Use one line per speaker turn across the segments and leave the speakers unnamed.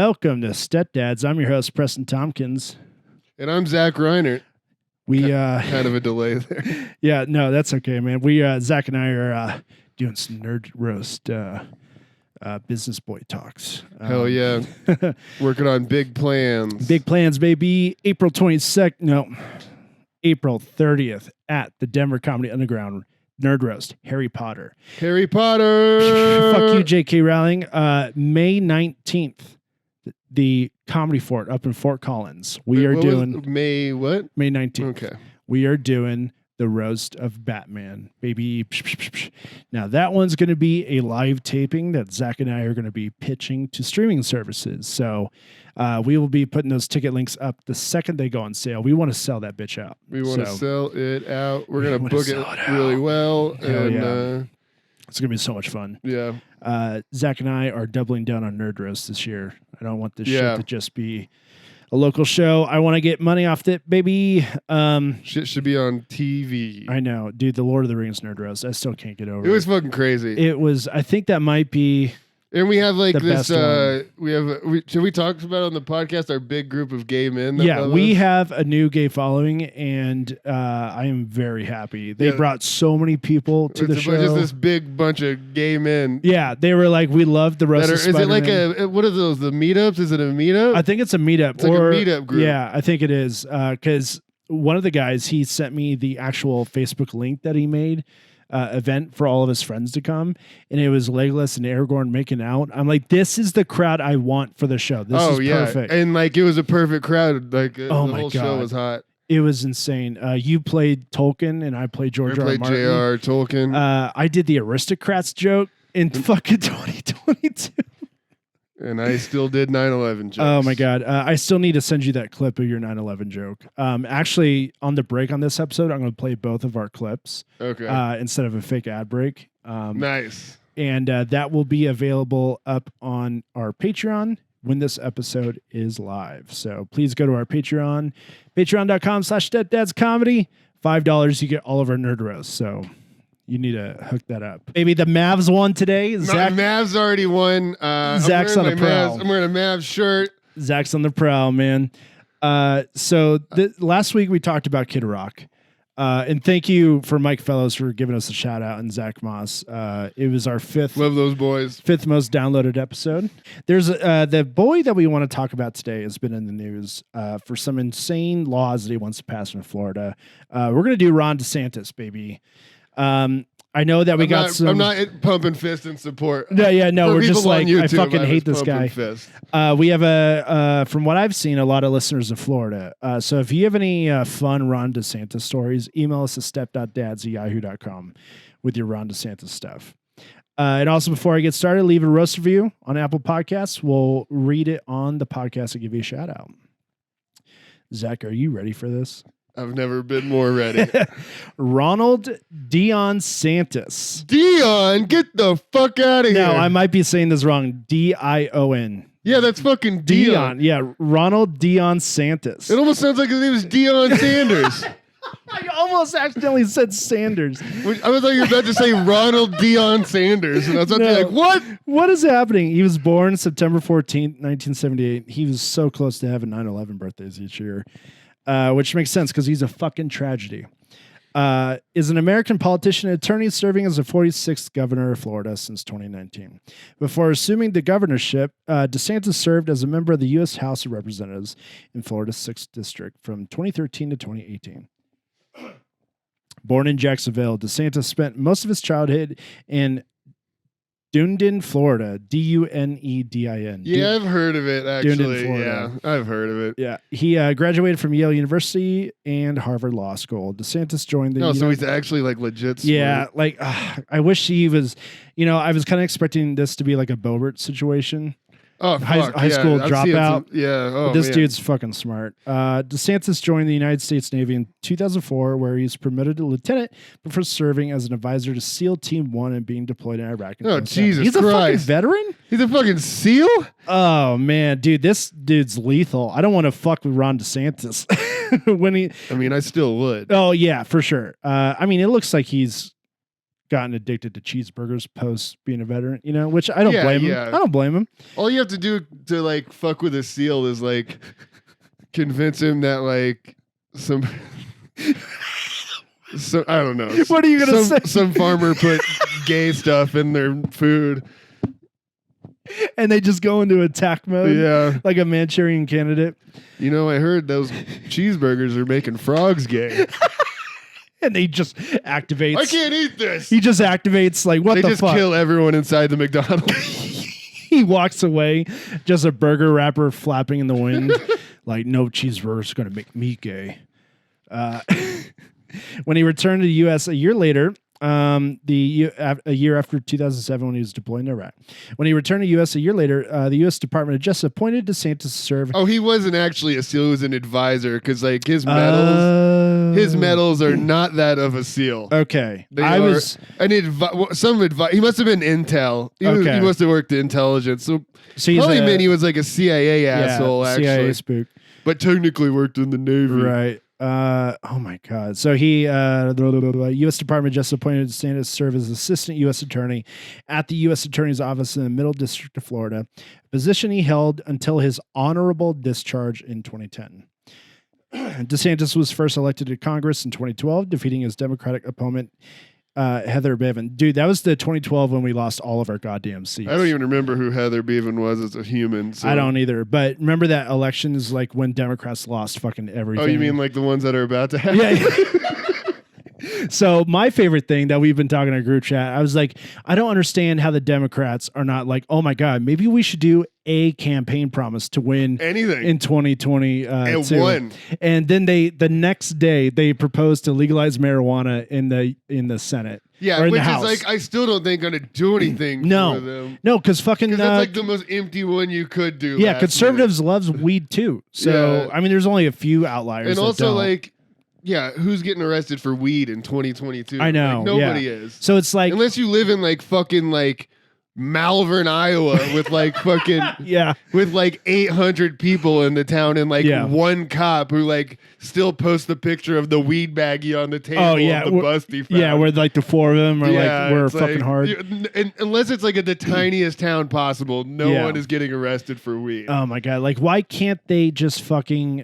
Welcome to Stepdads. I'm your host, Preston Tompkins.
And I'm Zach Reiner.
We
kind of a delay there.
Yeah, no, that's okay, man. Zach and I are doing some nerd roast business boy talks.
Hell yeah. Working on big plans.
Big plans, baby. April 30th at the Denver Comedy Underground Nerd Roast, Harry Potter.
Harry Potter!
Fuck you, J.K. Rowling. May 19th, the Comedy Fort up in Fort Collins. We are doing...
May what?
May 19th.
Okay.
We are doing the roast of Batman, baby. Now, that one's going to be a live taping that Zach and I are going to be pitching to streaming services. So we will be putting those ticket links up the second they go on sale. We want to sell that bitch out.
We want to sell it out. We're going to book it really well. And
it's going to be so much fun.
Yeah.
Zach and I are doubling down on Nerd Roast this year. I don't want this shit to just be a local show. I want to get money off it, baby.
Shit should be on TV.
I know, dude. The Lord of the Rings Nerd Roast. I still can't get over it.
It was fucking crazy.
It was. I think that might be.
And we have like this.
Should
we talk about on the podcast our big group of gay men?
Yeah, we have a new gay following, and I am very happy. They brought so many people to the show.
Just this big bunch of gay men.
Yeah, they were like, we love the roast.
Is it like what are those? The meetups? Is it a meetup?
I think it's a meetup.
It's like a meetup group.
Yeah, I think it is because one of the guys, he sent me the actual Facebook link that he made. Event for all of his friends to come, and it was Legolas and Aragorn making out. I'm like, this is the crowd I want for the show. This is perfect.
And like it was a perfect crowd. Like the
my
whole show was hot.
It was insane. You played Tolkien, and I played George R. R. Martin.
J.R. Tolkien.
I did the Aristocrats joke in fucking 2022.
And I still did 9/11 jokes.
Oh my God. I still need to send you that clip of your 9/11 joke. Actually, on the break on this episode, I'm going to play both of our clips.
Okay.
Instead of a fake ad break.
Nice.
And that will be available up on our Patreon when this episode is live. So please go to our Patreon, patreon.com/stepdadscomedy. $5, you get all of our nerd roasts. So you need to hook that up. Maybe the Mavs won today.
Mavs already won.
Zach's on the prowl.
I'm wearing a Mavs shirt.
Zach's on the prowl, man. So last week we talked about Kid Rock. And thank you for Mike Fellows for giving us a shout out and Zach Moss. It was our fifth most downloaded episode. There's the boy that we want to talk about today has been in the news for some insane laws that he wants to pass in Florida. We're going to do Ron DeSantis, baby. I know that I'm
not pumping fist in support.
No, we're just like,
YouTube,
I fucking hate this guy. We have from what I've seen, a lot of listeners in Florida. So if you have any fun Ron DeSantis stories, email us at step.dads@yahoo.com with your Ron DeSantis stuff. And also, before I get started, leave a roast review on Apple Podcasts. We'll read it on the podcast and give you a shout out. Zach, are you ready for this?
I've never been more ready.
Ronald Dion Santis.
Dion, get the fuck out of here.
No, I might be saying this wrong. D-I-O-N.
Yeah, that's fucking Dion.
Yeah, Ronald Dion Santis.
It almost sounds like his name was Deion Sanders.
I almost accidentally said Sanders.
I was like, you were about to say Ronald Dion Sanders. And I was about to be like, what?
What is happening? He was born September 14th, 1978. He was so close to having 9/11 birthdays each year. Which makes sense because he's a fucking tragedy. Is an American politician and attorney serving as the 46th governor of Florida since 2019. Before assuming the governorship, DeSantis served as a member of the U.S. House of Representatives in Florida's 6th District from 2013 to 2018. Born in Jacksonville, DeSantis spent most of his childhood in Dunedin, Florida. Dunedin.
Yeah, I've heard of it, actually.
Dunedin, Florida.
Yeah, I've heard of it.
Yeah. He graduated from Yale University and Harvard Law School. DeSantis joined the...
so he's actually like legit smart.
Yeah, like, I wish he was... I was kind of expecting this to be like a Bobert situation.
Oh,
high school dropout. This
man.
Dude's fucking smart. DeSantis joined the United States Navy in 2004, where he's promoted to lieutenant before serving as an advisor to SEAL Team 1 and being deployed in Iraq.
Oh, Jesus
He's
Christ.
a fucking veteran?
He's a fucking SEAL?
Oh, man. Dude, this dude's lethal. I don't want to fuck with Ron DeSantis. I still would. Oh, yeah, for sure. It looks like he's gotten addicted to cheeseburgers post being a veteran, which I don't blame him. I don't blame him.
All you have to do to like fuck with a seal is like convince him that like some so I don't know.
What are you gonna say?
Some farmer put gay stuff in their food.
And they just go into attack mode.
Yeah.
Like a Manchurian Candidate.
I heard those cheeseburgers are making frogs gay.
And they just activates.
I can't eat this.
He just activates like, what the fuck?
They just kill everyone inside the McDonald's.
He walks away, just a burger wrapper flapping in the wind. Like, no cheeseburger's going to make me gay. When he returned to the U.S. a year later, a year after 2007 when he was deployed in Iraq. When he returned to the U.S. a year later, the U.S. Department of Justice appointed Desantis to serve.
Oh, he wasn't actually a SEAL. He was an advisor because like his medals are not that of a SEAL.
Okay.
He must have been intel. He must have worked the intelligence. So probably meant he was like a CIA asshole, actually.
CIA spook.
But technically worked in the Navy.
Right. Oh my God. So he, U.S. Department of Justice appointed DeSantis to serve as assistant U.S. attorney at the U.S. Attorney's Office in the Middle District of Florida, a position he held until his honorable discharge in 2010. DeSantis was first elected to Congress in 2012, defeating his Democratic opponent, Heather Bevan. Dude, that was the 2012 when we lost all of our goddamn seats.
I don't even remember who Heather Bevan was as a human. So.
I don't either. But remember that election is like when Democrats lost fucking everything.
Oh, you mean like the ones that are about to happen?
Yeah. So my favorite thing that we've been talking in our group chat, I was like, I don't understand how the Democrats are not like, oh my God, maybe we should do a campaign promise to win
anything
in 2020.
And won.
And then the next day they proposed to legalize marijuana in the Senate.
Yeah,
or in
which
the House.
is like I still don't think gonna do anything for them.
No, because fucking
that's like the most empty one you could do.
Yeah, conservatives loves weed too. So I mean, there's only a few outliers.
And also like. Yeah, who's getting arrested for weed in 2022?
I know.
Like, nobody is.
So it's like
unless you live in like fucking like Malvern, Iowa, with like fucking with like 800 people in the town and like one cop who like still posts the picture of the weed baggie on the table of the bust he found.
Yeah, where like the four of them are like we're fucking hard.
Unless it's like the tiniest town possible, no one is getting arrested for weed.
Oh my God! Like, why can't they just fucking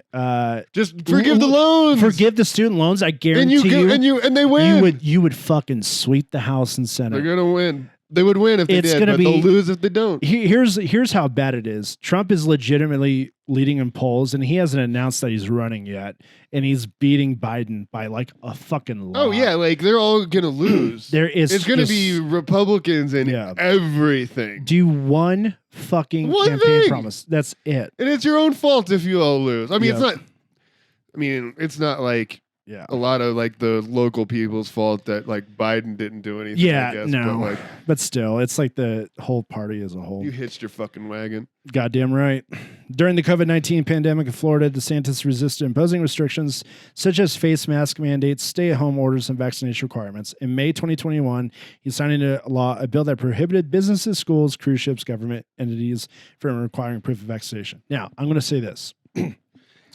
just forgive the loans,
forgive the student loans? I guarantee
and they win.
You would fucking sweep the House and Senate.
They're gonna win. They would win if they did, but they'll lose if they don't.
Here's how bad it is. Trump is legitimately leading in polls, and he hasn't announced that he's running yet, and he's beating Biden by like a fucking lot.
Oh yeah, like they're all gonna lose. It's gonna be Republicans and everything.
Do one fucking campaign promise. That's it.
And it's your own fault if you all lose. I mean, it's not. I mean, it's not like. Yeah, a lot of like the local people's fault that like Biden didn't do anything.
Yeah,
I guess,
no, but still, it's like the whole party as a whole.
You hitched your fucking wagon.
Goddamn right. During the COVID-19 pandemic in Florida, DeSantis resisted imposing restrictions such as face mask mandates, stay-at-home orders, and vaccination requirements. In May 2021, he signed into law a bill that prohibited businesses, schools, cruise ships, government entities from requiring proof of vaccination. Now, I'm going to say this.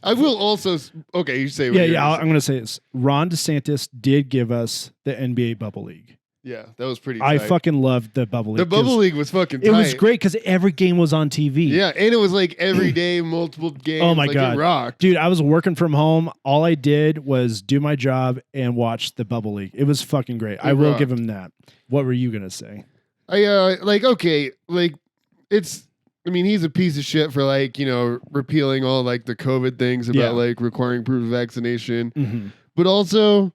I will also. Okay, you say.
I'm going to say this. Ron DeSantis did give us the NBA Bubble League.
Yeah, that was pretty.
I fucking loved the Bubble League.
The Bubble League was fucking.
It was great because every game was on TV.
Yeah, and it was like every day, multiple games.
Oh my God,
it rocked,
dude! I was working from home. All I did was do my job and watch the Bubble League. It was fucking great. I will give him that. What were you gonna say?
It's. I mean, he's a piece of shit for like, repealing all like the COVID things about like requiring proof of vaccination. Mm-hmm. But also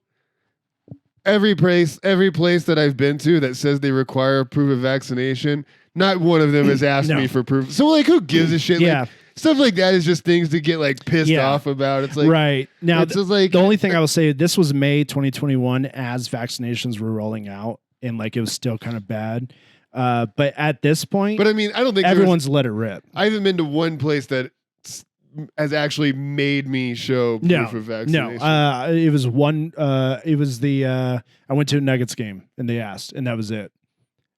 every place that I've been to that says they require proof of vaccination, not one of them has asked me for proof. So like, who gives a shit?
Yeah.
Like, stuff like that is just things to get like pissed off about. It's like,
right now,
it's just like
the only thing I will say, this was May 2021 as vaccinations were rolling out and like, it was still kind of bad. But at this point,
I mean, I don't think
everyone's let it rip.
I haven't been to one place that has actually made me show proof of vaccination.
No, it was one. It was the I went to a Nuggets game and they asked, and that was it.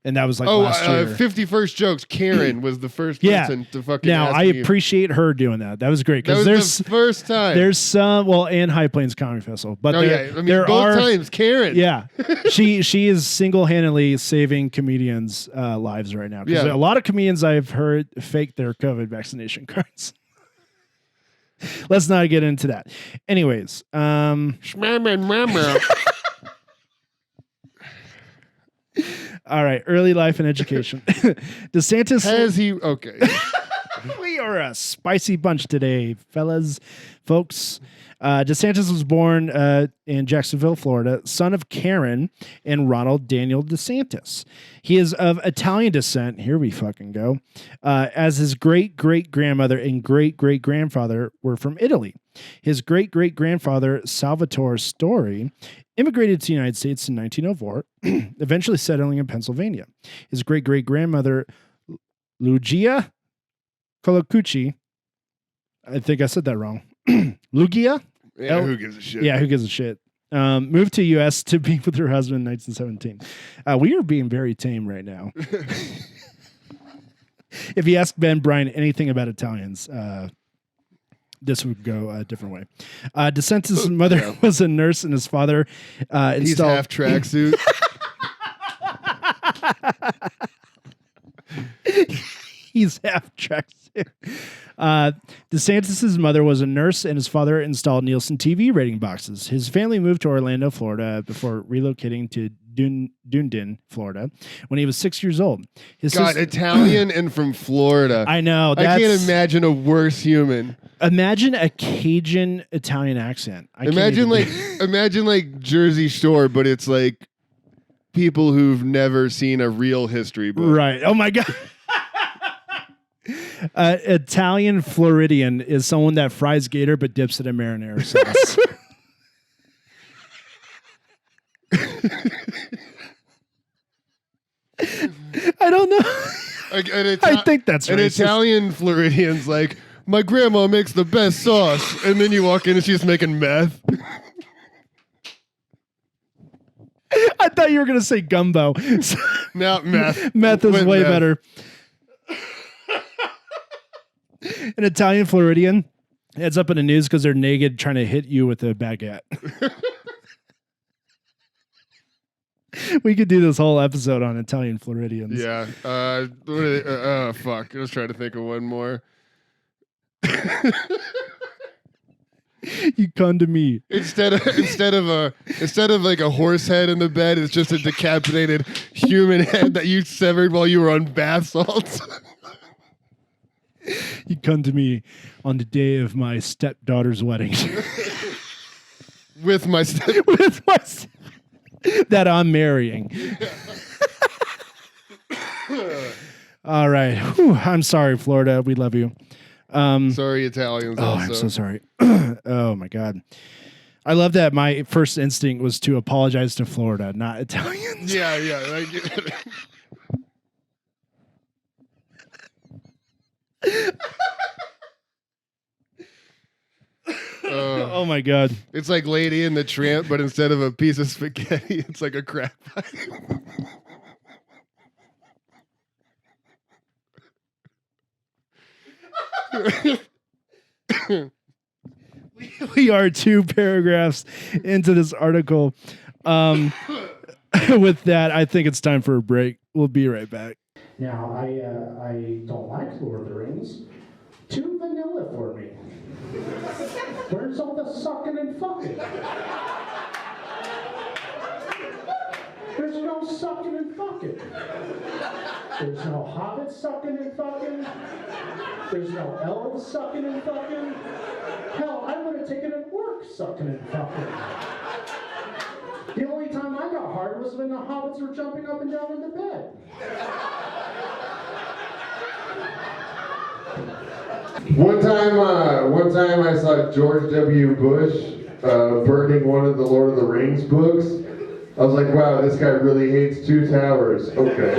And that was like last year.
51st Jokes. Karen was the first person to fucking
Now,
ask
I
me.
appreciate her doing that. That was great.
That was
there's
the first time.
There's some, and High Plains Comedy Festival. But there
both
are
times, Karen.
Yeah. she is single-handedly saving comedians' lives right now. Because a lot of comedians I've heard fake their COVID vaccination cards. Let's not get into that. Anyways. All right, early life and education. DeSantis
has he? Okay,
we are a spicy bunch today, fellas, folks. DeSantis was born in Jacksonville, Florida, son of Karen and Ronald Daniel DeSantis. He is of Italian descent. Here we fucking go. As his great-great-grandmother and great-great-grandfather were from Italy. His great-great-grandfather, Salvatore Story, immigrated to the United States in 1904, eventually settling in Pennsylvania. His great-great-grandmother, Lucia Colacucci, I think I said that wrong. Lugia?
Yeah, who gives a shit?
Yeah, who gives a shit? Moved to the U.S. to be with her husband in 1917. We are being very tame right now. If you ask Ben Bryan anything about Italians, this would go a different way. DeSantis' mother was a nurse, and his father installed...
He's half tracksuit.
He's half tracksuit. DeSantis' mother was a nurse, and his father installed Nielsen TV rating boxes. His family moved to Orlando, Florida, before relocating to Dunedin, Florida, when he was 6 years old.
Italian and from Florida.
I know.
I can't imagine a worse human.
Imagine a Cajun Italian accent.
Imagine like Jersey Shore, but it's like people who've never seen a real history book.
Right. Oh my God. Italian Floridian is someone that fries gator but dips it in marinara sauce. I don't know. I think that's
an
racist.
Italian Floridian's like, my grandma makes the best sauce, and then you walk in and she's making meth.
I thought you were gonna say gumbo.
No, meth.
Meth is way better. An Italian Floridian heads up in the news because they're naked trying to hit you with a baguette. We could do this whole episode on Italian Floridians.
Yeah. Fuck. I was trying to think of one more.
You come to me.
Instead of like a horse head in the bed, it's just a decapitated human head that you severed while you were on bath salts.
You come to me on the day of my stepdaughter's wedding.
With my
that I'm marrying. All right. Whew, I'm sorry, Florida. We love you.
Sorry, Italians.
Oh, I'm so sorry. Oh my God. I love that my first instinct was to apologize to Florida, not Italians.
Yeah.
Oh my God.
It's like Lady and the Tramp, but instead of a piece of spaghetti, it's like a crab pie.
We are 2 paragraphs into this article. With that, I think it's time for a break. We'll be right back.
Now, I don't like Lord of the Rings. Too vanilla for me. Where's all the sucking and fucking? There's no sucking and fucking. There's no hobbit sucking and fucking. There's no elves sucking and fucking. Hell, I would have taken it work sucking and fucking. The only time I got hard was when the hobbits were jumping up and down in the bed.
One time I saw George W. Bush burning one of the Lord of the Rings books. I was like, wow, this guy really hates Two Towers. Okay.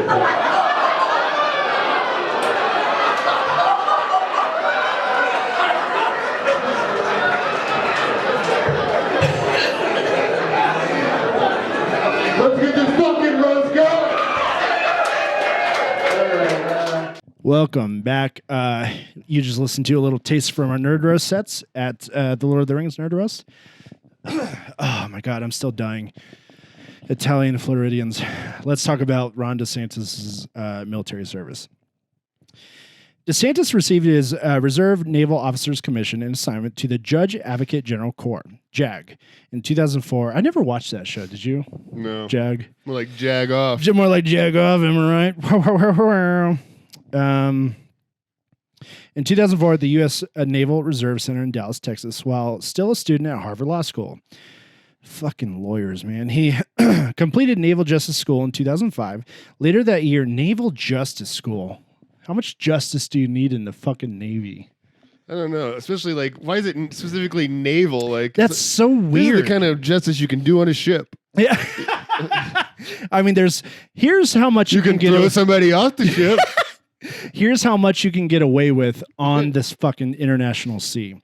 Let's get this fucking roast going!
Welcome back. You just listened to a little taste from our Nerd Roast sets at the Lord of the Rings Nerd Roast. Oh my God, I'm still dying. Italian Floridians. Let's talk about Ron DeSantis' military service. DeSantis received his Reserve Naval Officers Commission and assignment to the Judge Advocate General Corps, JAG, in 2004. I never watched that show. Did you?
No.
JAG.
More like Jag off.
More like Jag off, am I right? In 2004, at the U.S. Naval Reserve Center in Dallas, Texas, while still a student at Harvard Law School. Fucking lawyers, man. He completed Naval Justice School in 2005. Later that year, Naval Justice School. How much justice do you need in the fucking Navy?
I don't know. Especially like, why is it specifically naval? Like,
that's so weird.
This is the kind of justice you can do on a ship.
Yeah. I mean, here's how much you can
throw somebody off the ship.
Here's how much you can get away with on this fucking international sea.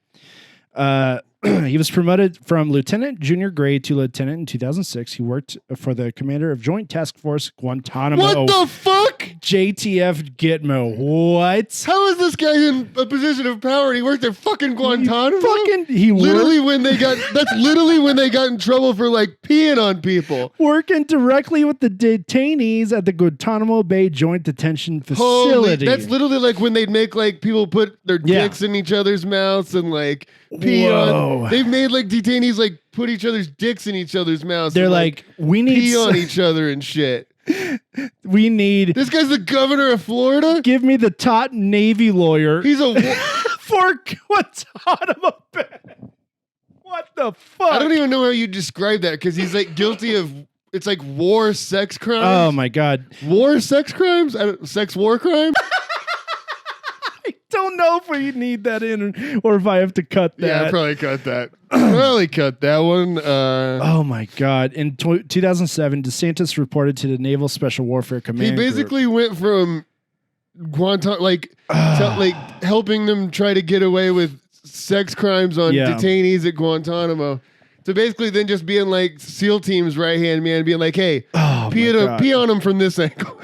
He was promoted from lieutenant junior grade to lieutenant in 2006. He worked for the commander of Joint Task Force Guantanamo.
What the fuck?
JTF Gitmo. What?
How is this guy in a position of power and he worked at fucking Guantanamo?
He
literally when they got that's literally when they got in trouble for like peeing on people.
Working directly with the detainees at the Guantanamo Bay Joint Detention Facility.
That's literally like when they'd make like people put their dicks in each other's mouths and like pee on. They've made like detainees like put each other's dicks in each other's mouths.
They're like, we need
pee on each other and shit.
We need.
This guy's the governor of Florida.
Give me the top Navy lawyer.
He's a
for Guantanamo Bay. What the fuck?
I don't even know how you describe that because he's like guilty of. It's like war sex crimes.
Oh my God.
War sex crimes? Sex war crimes?
I don't know if we need that in or if I have to cut that.
Yeah, I'll probably cut that. Probably cut that one.
Oh my God. In 2007, DeSantis reported to the Naval Special Warfare Command.
He basically went from Guantanamo, like helping them try to get away with sex crimes on detainees at Guantanamo. So basically then just being like SEAL team's right-hand man, being like, hey, pee on them from this angle.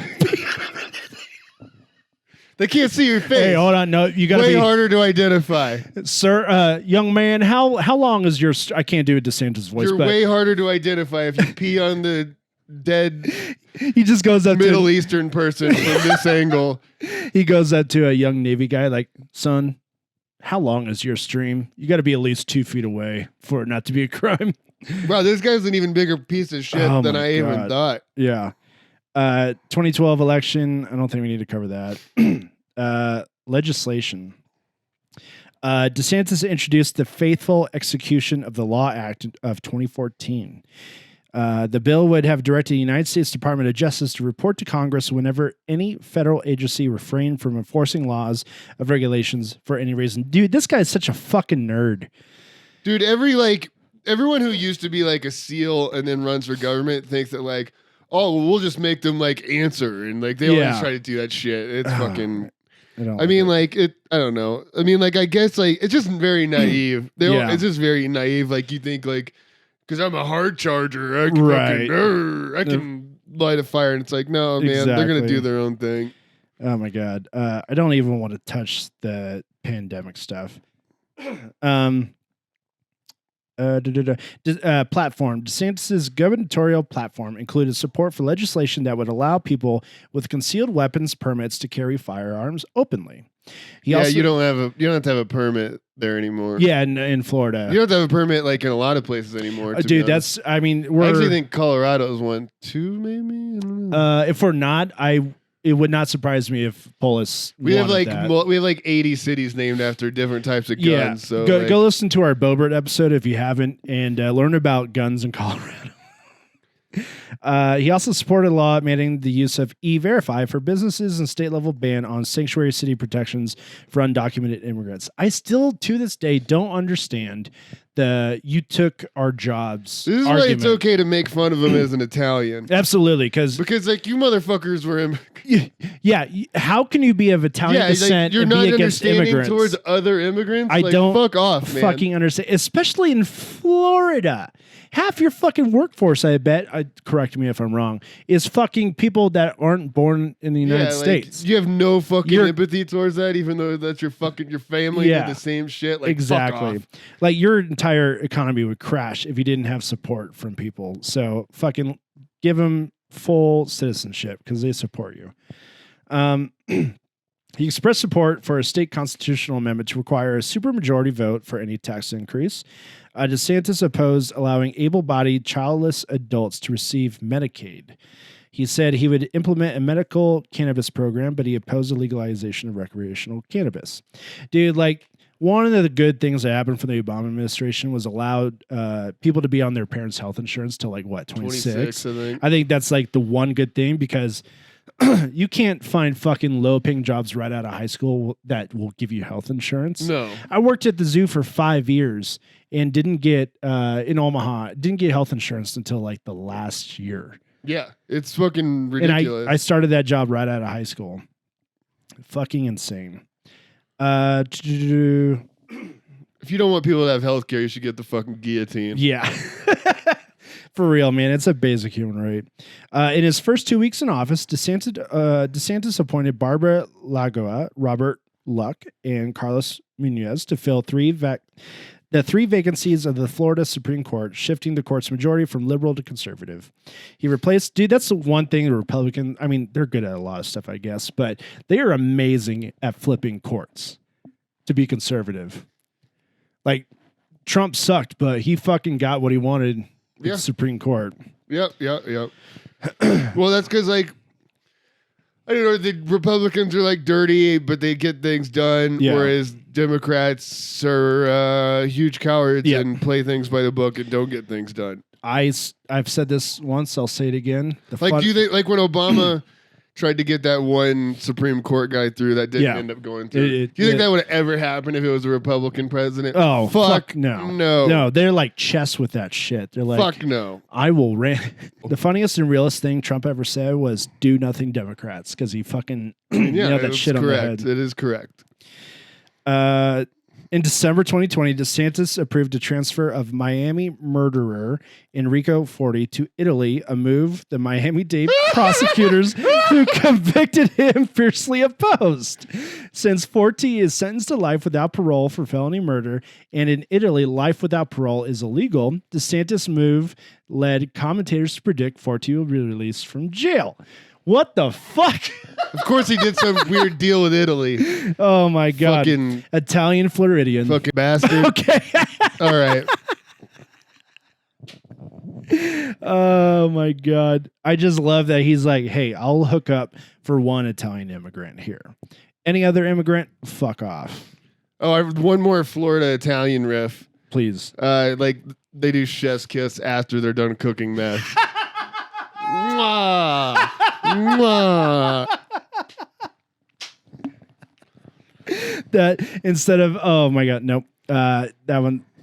They can't see your face.
Hey, hold on. No, you got to be
harder to identify.
Sir, young man, how long is your... I can't do a DeSantis voice,
You're way harder to identify if you pee on the dead
he just goes up
Middle Eastern person from this angle.
He goes up to a young Navy guy like, son, how long is your stream? You got to be at least 2 feet away for it not to be a crime.
Bro, this guy's an even bigger piece of shit than I even thought.
Yeah. 2012 election. I don't think we need to cover that. Legislation. DeSantis introduced the Faithful Execution of the Law Act of 2014. The bill would have directed the United States Department of Justice to report to Congress whenever any federal agency refrained from enforcing laws of regulations for any reason. Dude, this guy's such a fucking nerd.
Dude, everyone who used to be like a SEAL and then runs for government thinks that like, oh, well, we'll just make them like answer and like they always try to do that shit. It's fucking. I mean, like it. I don't know. I mean, like I guess like it's just very naive. It's just very naive. Like you think like because I'm a hard charger, I can I can light a fire, and it's like no, man, they're gonna do their own thing.
Oh my God, I don't even want to touch the pandemic stuff. Platform. DeSantis' gubernatorial platform included support for legislation that would allow people with concealed weapons permits to carry firearms openly.
You don't have to have a permit there anymore.
Yeah, in Florida,
you don't have to have a permit like in a lot of places anymore.
Dude, I
actually think Colorado's one too. Maybe I don't know.
If we're not, it would not surprise me if Polis.
We have like 80 cities named after different types of guns.
Yeah,
so
go listen to our Bobert episode if you haven't, and learn about guns in Colorado. He also supported a law mandating the use of E-Verify for businesses and state-level ban on sanctuary city protections for undocumented immigrants. I still, to this day, don't understand you took our jobs.
This is why
argument.
it's okay to make fun of him as an Italian.
Absolutely,
because like you motherfuckers were
yeah. How can you be of Italian descent
like, you're
and
not
be against
understanding
immigrants
towards other immigrants?
I
like,
don't
fuck off, man.
fucking understand, especially in Florida. Half your fucking workforce, I bet, correct me if I'm wrong, is fucking people that aren't born in the United States.
You have no fucking empathy towards that, even though that's your family did the same shit. Like,
exactly.
Fuck off.
Like your entire economy would crash if you didn't have support from people. So fucking give them full citizenship because they support you. He expressed support for a state constitutional amendment to require a supermajority vote for any tax increase. DeSantis opposed allowing able-bodied, childless adults to receive Medicaid. He said he would implement a medical cannabis program, but he opposed the legalization of recreational cannabis. Dude, like, one of the good things that happened from the Obama administration was allowed people to be on their parents' health insurance till, like, what, 26? I think that's, like, the one good thing because you can't find fucking low-paying jobs right out of high school that will give you health insurance.
No.
I worked at the zoo for 5 years and didn't get, in Omaha, didn't get health insurance until, like, the last year.
Yeah, it's fucking ridiculous.
And I started that job right out of high school. Fucking insane.
If you don't want people to have health care, you should get the fucking guillotine.
Yeah. For real, man. It's a basic human right. In his first 2 weeks in office, DeSantis appointed Barbara Lagoa, Robert Luck, and Carlos Munoz to fill the three vacancies of the Florida Supreme Court, shifting the court's majority from liberal to conservative. He replaced, dude, that's the one thing the Republican, I mean, they're good at a lot of stuff, I guess, but they are amazing at flipping courts to be conservative. Like, Trump sucked, but he fucking got what he wanted with the Supreme Court.
Yep. Well, that's because, like, I don't know, the Republicans are, like, dirty, but they get things done, whereas Democrats are huge cowards and play things by the book and don't get things done. I've
said this once, I'll say it again.
Do you think, like, when Obama tried to get that one Supreme Court guy through that didn't end up going through, do you think that would have ever happened if it was a Republican president?
Oh, fuck
no.
No, they're like chess with that shit. They're like,
fuck no.
I will The funniest and realest thing Trump ever said was do nothing Democrats, because he fucking nailed that shit on the head.
It is correct.
In December 2020, DeSantis approved a transfer of Miami murderer Enrico Forti to Italy, a move the Miami-Dade prosecutors who convicted him fiercely opposed. Since Forti is sentenced to life without parole for felony murder, and in Italy, life without parole is illegal, DeSantis' move led commentators to predict Forti will be released from jail. What the fuck?
Of course he did some weird deal with Italy.
Oh my God.
Fucking
Italian Floridian.
Fucking bastard.
Okay.
All right.
Oh my God. I just love that he's like, hey, I'll hook up for one Italian immigrant here. Any other immigrant, fuck off.
Oh, I have one more Florida Italian riff.
Please.
Like they do chef's kiss after they're done cooking meth. Mwah. Mwah.
That instead of, oh my God, nope. That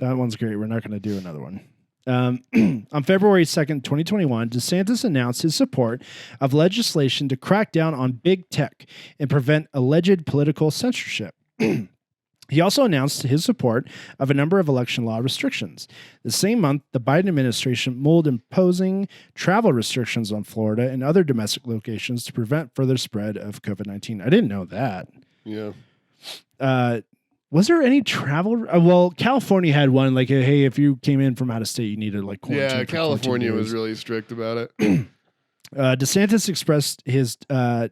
one's great. We're not going to do another one. On February 2nd, 2021, DeSantis announced his support of legislation to crack down on big tech and prevent alleged political censorship. He also announced his support of a number of election law restrictions. The same month, the Biden administration mulled imposing travel restrictions on Florida and other domestic locations to prevent further spread of COVID-19. I didn't know that.
Yeah.
Was there any travel? Well, California had one. Like, hey, if you came in from out of state, you needed like quarantine.
Yeah, California was really strict about it.
DeSantis expressed his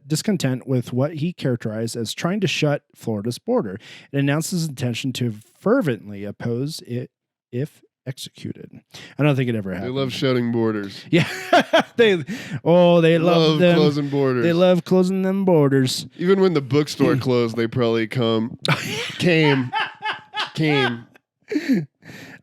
discontent with what he characterized as trying to shut Florida's border and announced his intention to fervently oppose it if executed. I don't think it ever happened.
They love shutting borders.
Yeah. they love them.
Closing borders.
They love closing them borders.
Even when the bookstore closed, they probably came.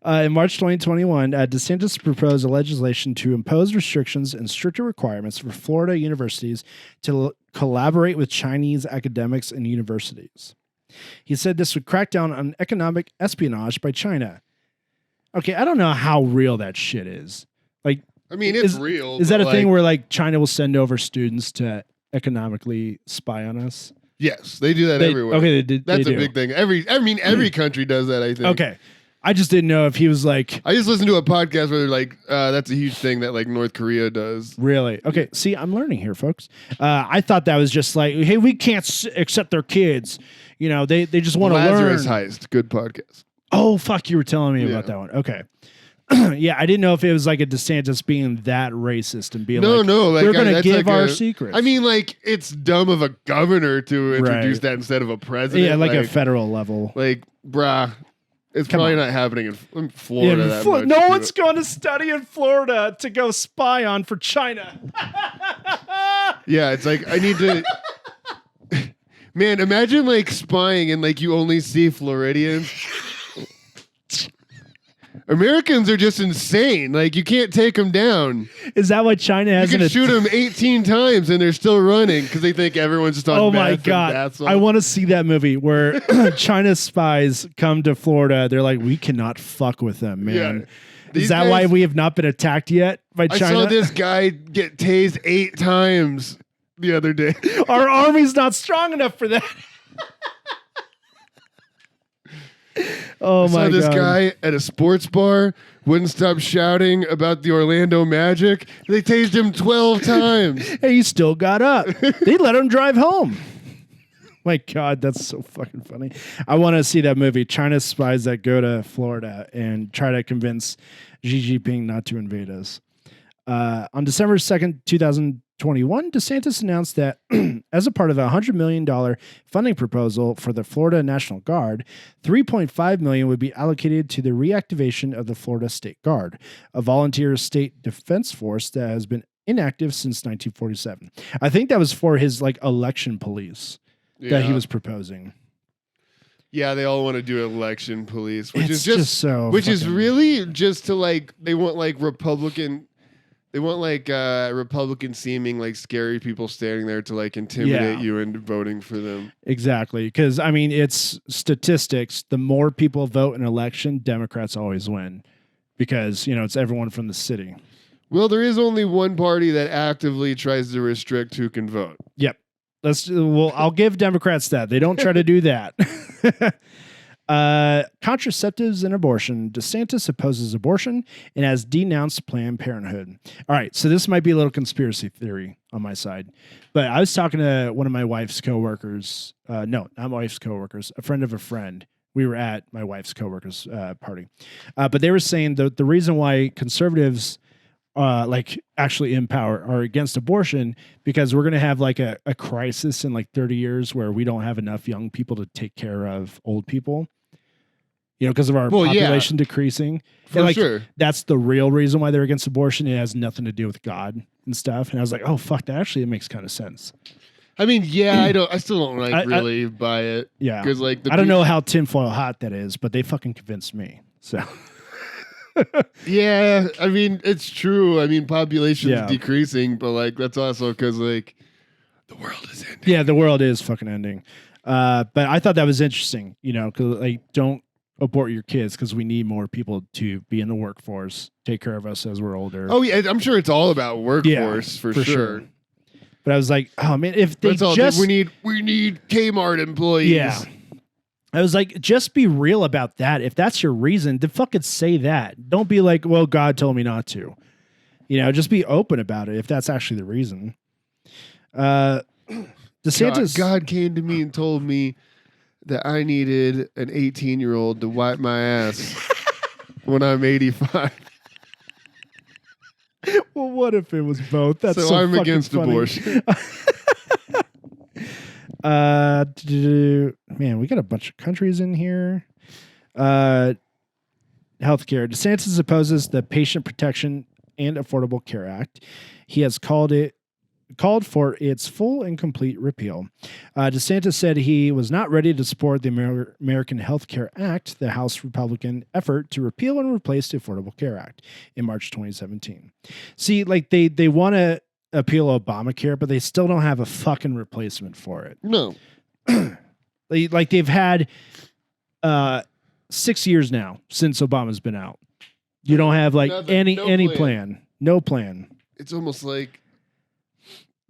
In March 2021, DeSantis proposed a legislation to impose restrictions and stricter requirements for Florida universities to collaborate with Chinese academics and universities. He said this would crack down on economic espionage by China. Okay, I don't know how real that shit is. Like,
I mean, it's real.
Is that
but,
a thing where like China will send over students to economically spy on us?
Yes, they do that everywhere.
Okay,
That's a big thing. Every country does that, I think.
Okay. I just didn't know if he was like,
I just listened to a podcast where they're like, that's a huge thing that like North Korea does.
really? Okay, see, I'm learning here, folks. I thought that was just like, hey, we can't accept their kids. You know, they just want to learn.
Lazarus Heist, good podcast.
Oh, fuck, you were telling me about that one. Okay. Yeah, I didn't know if it was like a DeSantis being that racist and being
no,
like, we're going to give
like
our secrets.
I mean, like, it's dumb of a governor to introduce that instead of a president.
Yeah, like a federal level.
Like, brah, it's probably not happening in Florida that much.
No one's going to study in Florida to go spy on for China.
Yeah, it's like, I need to... Man, imagine like spying and like you only see Floridians. Americans are just insane. Like, you can't take them down.
Is that why China has?
You can shoot them 18 times and they're still running because they think everyone's just on.
Oh my god! I want to see that movie where China spies come to Florida. They're like, we cannot fuck with them, man. Yeah. Is that why we have not been attacked yet by China?
I saw this guy get tased 8 times the other day.
Our army's not strong enough for that. Oh my god!
I saw this guy at a sports bar, wouldn't stop shouting about the Orlando Magic. They tased him 12 times.
Hey, he still got up. They let him drive home. My god, that's so fucking funny. I want to see that movie, China spies that go to Florida and try to convince Xi Jinping not to invade us. On December 2nd, 2021, DeSantis announced that as a part of a $100 million funding proposal for the Florida National Guard, $3.5 million would be allocated to the reactivation of the Florida State Guard, a volunteer state defense force that has been inactive since 1947. I think that was for his like election police that he was proposing.
Yeah, they all want to do election police, which
It's
is just
so
which is
fucking-
really just to like they want like Republican seeming like scary people standing there to like intimidate you into voting for them.
Exactly. Because I mean, it's statistics. The more people vote in an election, Democrats always win because, you know, it's everyone from the city.
Well, there is only one party that actively tries to restrict who can vote.
Yep. I'll give Democrats that. They don't try to do that. Contraceptives and abortion. DeSantis opposes abortion and has denounced Planned Parenthood. All right, so this might be a little conspiracy theory on my side, but I was talking to one of my wife's coworkers. No, not my wife's coworkers, a friend of a friend. We were at my wife's coworkers' party, but they were saying the reason why conservatives like actually in power are against abortion because we're going to have like a crisis in like 30 years where we don't have enough young people to take care of old people. You know, because of our population decreasing.
For
like,
sure.
That's the real reason why they're against abortion. It has nothing to do with God and stuff. And I was like, oh, fuck, that actually makes kind of sense.
I mean, yeah, I still don't like really buy it.
Yeah.
Because like
I don't know how tinfoil hot that is, but they fucking convinced me. So.
Yeah, I mean, it's true. I mean, population's decreasing, but like that's also because like the world is ending.
Yeah, the world is fucking ending. But I thought that was interesting, you know, because like don't abort your kids because we need more people to be in the workforce, take care of us as we're older.
Oh yeah, I'm sure it's all about workforce for sure.
But I was like, oh man, if they just
we need Kmart employees.
Yeah. I was like, just be real about that. If that's your reason, then fucking say that. Don't be like, well, God told me not to. You know, just be open about it if that's actually the reason. DeSantis.
God came to me and told me that I needed an 18-year-old to wipe my ass when I'm 85.
Well, what if it was both? That's so
I'm against
funny.
abortion.
Man, we got a bunch of countries in here. Healthcare. DeSantis opposes the Patient Protection and Affordable Care Act. He has called for its full and complete repeal. DeSantis said he was not ready to support the American Health Care Act, the House Republican effort to repeal and replace the Affordable Care Act in March 2017. See, like they want to appeal Obamacare, but they still don't have a fucking replacement for it.
No.
They've had 6 years now since Obama's been out. You don't have like
Nothing. No
any
plan.
plan. No plan.
It's almost like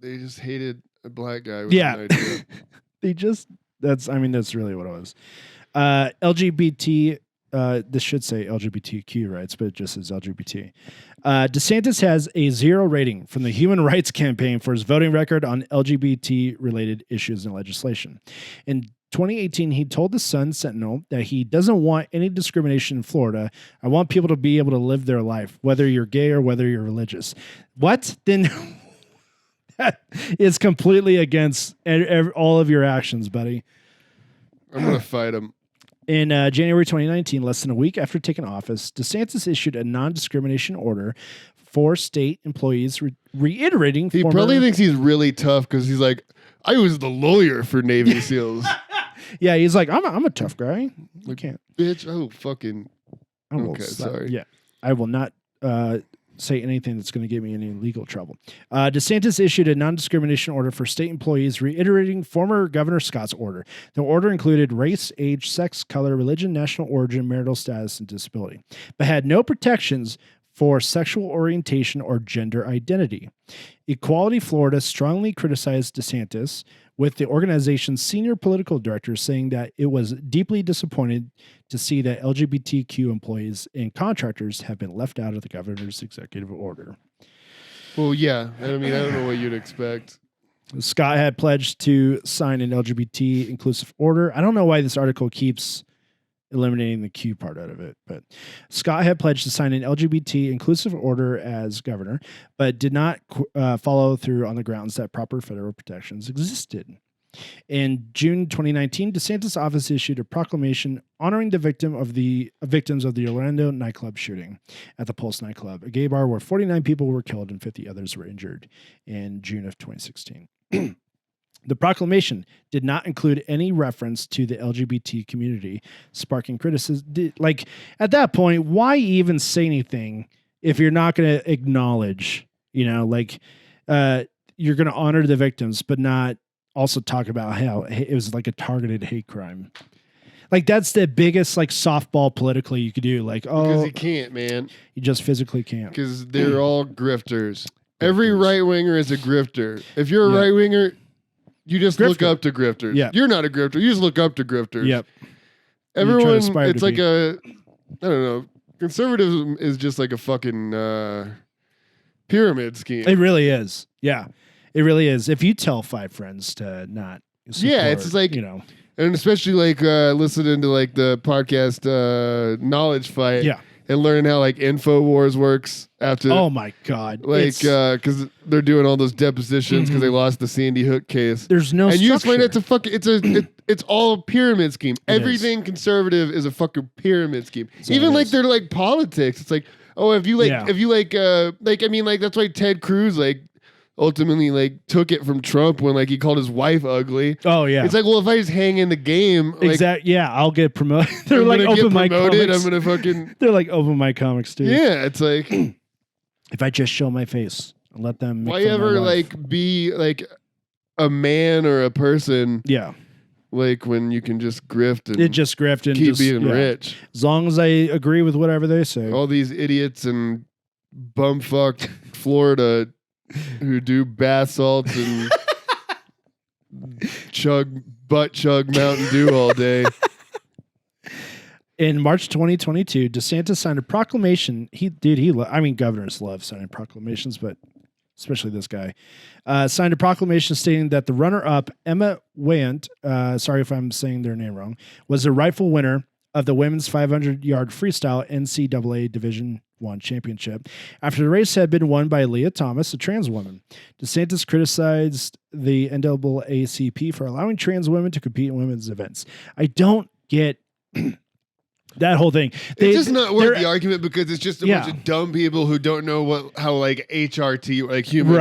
they just hated a black guy with
Yeah.
an idea.
That's really what it was. LGBT, this should say LGBTQ rights, but it just says LGBT. DeSantis has a 0 rating from the Human Rights Campaign for his voting record on LGBT-related issues and legislation. In 2018, he told the Sun Sentinel that he doesn't want any discrimination in Florida. I want people to be able to live their life, whether you're gay or whether you're religious. What? Then that is completely against all of your actions, buddy.
I'm going to fight him.
In January 2019, less than a week after taking office, DeSantis issued a non-discrimination order for state employees, reiterating
He probably thinks he's really tough because he's like, I was the lawyer for Navy SEALs.
Yeah, he's like, I'm a tough guy. I can't.
Bitch, okay, sorry.
Yeah, I will not say anything that's going to get me in any legal trouble. DeSantis issued a non-discrimination order for state employees, reiterating former Governor Scott's order. The order included race, age, sex, color, religion, national origin, marital status, and disability, but had no protections for sexual orientation or gender identity. Equality Florida strongly criticized DeSantis, with the organization's senior political director saying that it was deeply disappointed to see that LGBTQ employees and contractors have been left out of the governor's executive order.
Well, yeah. I mean, I don't know what you'd expect.
Scott had pledged to sign an LGBT inclusive order. I don't know why this article keeps eliminating the Q part out of it, but Scott had pledged to sign an LGBT inclusive order as governor, but did not follow through on the grounds that proper federal protections existed. In June 2019, DeSantis' office issued a proclamation honoring the victims of the Orlando nightclub shooting at the Pulse nightclub, a gay bar where 49 people were killed and 50 others were injured in June of 2016. The proclamation did not include any reference to the LGBT community, sparking criticism. Like, at that point, why even say anything if you're not going to acknowledge, you're going to honor the victims, but not also talk about how it was like a targeted hate crime. Like, that's the biggest, like, softball politically you could do. Like,
because you can't, man.
You just physically can't.
Because they're all grifters. Every right-winger is a grifter. If you're a right-winger, you just look up to grifters.
Yeah.
You're not a grifter. You just look up to grifters.
Yep.
Everyone, it's like I don't know. Conservatism is just like a fucking pyramid scheme.
It really is. Yeah. It really is. If you tell 5 friends to not support,
it's like, and especially like listening to like the podcast Knowledge Fight.
Yeah.
And learn how like InfoWars works after.
Oh my God!
Like because they're doing all those depositions because they lost the Sandy Hook case.
There's no.
And
structure.
you explain it to fucking. It's all a pyramid scheme. Everything conservative is a fucking pyramid scheme. Even like they're like politics. It's like if you like I mean like that's why Ted Cruz like ultimately like took it from Trump when like he called his wife ugly.
Oh yeah.
It's like, well, if I just hang in the game,
exactly. Yeah, I'll get promoted. They're like open mic comics.
I'm gonna fucking.
They're like open mic comics too.
Yeah, it's like
if I just show my face and let them.
Why ever like be like a man or a person?
Yeah.
Like when you can just grift and
keep
being rich.
As long as I agree with whatever they say.
All these idiots in bumfuck Florida who do bath salts and chug Mountain Dew all day.
In March 2022, DeSantis signed a proclamation. Governors love signing proclamations, but especially this guy, signed a proclamation stating that the runner-up, Emma Wayant, sorry if I'm saying their name wrong, was the rightful winner of the women's 500-yard freestyle NCAA Division I championship after the race had been won by Leah Thomas, a trans woman. DeSantis criticized the NAACP for allowing trans women to compete in women's events. I don't get that whole thing.
It's just not worth the argument because it's just a bunch of dumb people who don't know how like HRT, like human,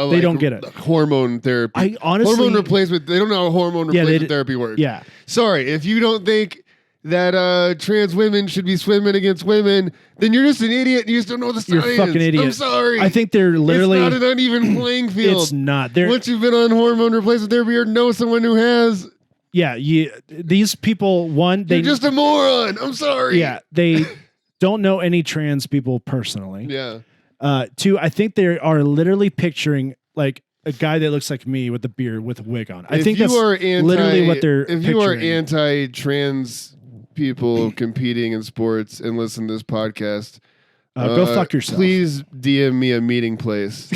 they don't get it.
Hormone therapy.
I honestly,
hormone replacement. They don't know how hormone replacement therapy works.
Yeah.
Sorry, if you don't think that trans women should be swimming against women, then you're just an idiot and you just don't know the science.
You're a fucking idiot.
I'm sorry.
I think they're literally...
It's not an uneven playing field.
It's not.
Once you've been on hormone replacement therapy or know someone who has...
Yeah, these people, they're
just a moron. I'm sorry.
Yeah, they don't know any trans people personally.
Yeah.
Two, I think they are literally picturing like a guy that looks like me with a beard with a wig on. I think that's literally what they're
If you are anti-trans people competing in sports and listen to this podcast,
go fuck yourself.
Please DM me a meeting place.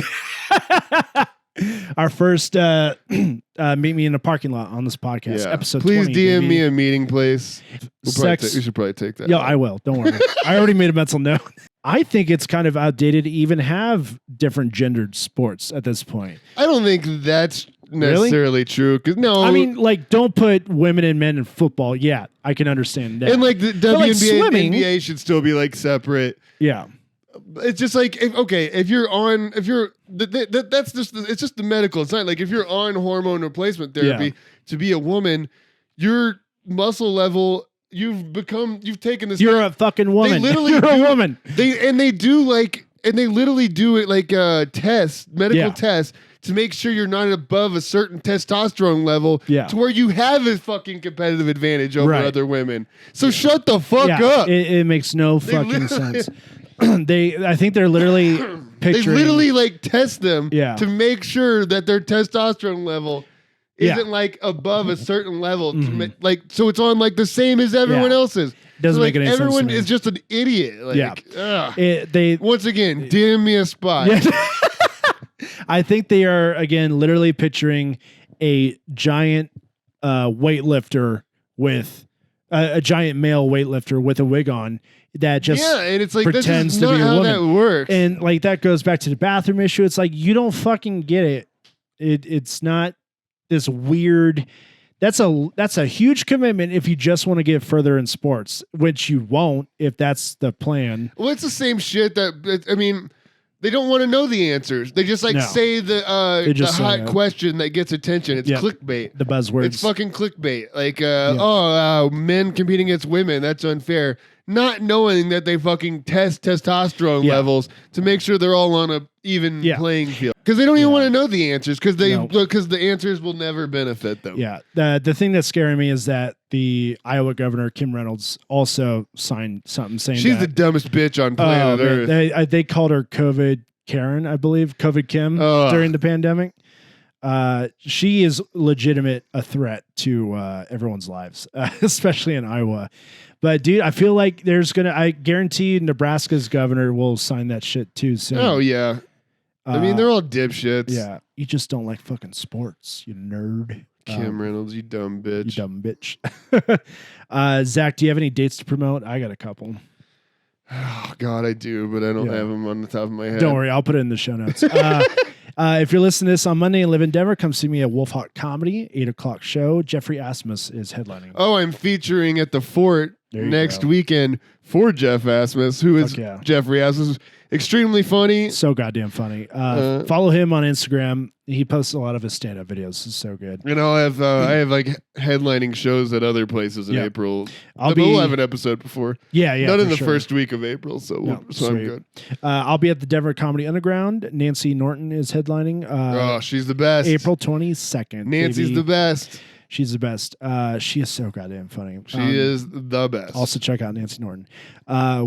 Our first meet me in a parking lot on this podcast, episode
Please
20.
DM me a meeting place. We should probably take that.
Yeah, I will. Don't worry. I already made a mental note. I think it's kind of outdated to even have different gendered sports at this point.
I don't think that's necessarily true. Because no,
I mean, like, don't put women and men in football. Yeah, I can understand that.
And like the WNBA
like swimming,
and NBA should still be like separate.
Yeah.
It's just like it's just the medical. It's not like if you're on hormone replacement therapy to be a woman, your muscle level, you've taken this.
You're a fucking woman.
They literally
You're a woman.
They literally do it like medical tests to make sure you're not above a certain testosterone level to where you have a fucking competitive advantage over other women. So shut the fuck up.
It makes no fucking sense. I think they're literally picturing.
They literally like test them to make sure that their testosterone level isn't like above a certain level. So it's on like the same as everyone else's.
Doesn't make any sense.
Everyone is just an idiot. Like, once again, DM me a spot.
Yeah. I think they are again literally picturing a giant weightlifter with a giant male weightlifter with a wig on that just
and it's like
pretends
this is
to be a
not
woman.
how that works.
And like that goes back to the bathroom issue. It's like you don't fucking get it. It's not this weird. That's a huge commitment if you just want to get further in sports, which you won't if that's the plan.
Well, it's the same shit that I mean. They don't want to know the answers. They just say the hot question that gets attention. It's clickbait.
The buzzwords.
It's fucking clickbait. Like, men competing against women. That's unfair. Not knowing that they fucking test testosterone levels to make sure they're all on a even playing field. Because they don't even want to know the answers because the answers will never benefit them.
Yeah. The thing that's scaring me is that the Iowa governor, Kim Reynolds, also signed something saying
she's the dumbest bitch on planet Earth.
They called her COVID Karen, I believe, COVID Kim during the pandemic. She is legitimate a threat to everyone's lives, especially in Iowa. But dude, I feel like I guarantee Nebraska's governor will sign that shit too soon.
Oh yeah. I mean, they're all dipshits.
Yeah. You just don't like fucking sports, you nerd.
Kim Reynolds, you dumb bitch.
You dumb bitch. Zach, do you have any dates to promote? I got a couple.
Oh, God, I do, but I don't have them on the top of my head.
Don't worry. I'll put it in the show notes. If you're listening to this on Monday and live in Denver, come see me at Wolf Hawk Comedy, 8:00 show. Jeffrey Asmus is headlining.
Oh, I'm featuring at the Fort next weekend for Jeff Asmus, who is Jeffrey Asmus. Extremely funny.
So goddamn funny. Follow him on Instagram. He posts a lot of his stand-up videos. It's so good.
And I have like headlining shows at other places in April. We'll have an episode before.
Yeah.
Not in the first week of April, so I'm good.
I'll be at the Denver Comedy Underground. Nancy Norton is headlining.
She's the best.
April 22nd.
Nancy's the best.
She's the best. She is so goddamn funny.
She is the best.
Also check out Nancy Norton.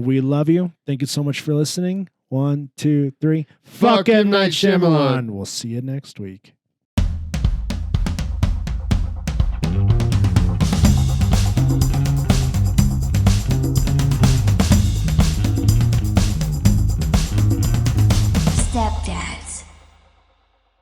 We love you. Thank you so much for listening. 1, 2, 3. Fuck M. Night Shyamalan. We'll see you next week.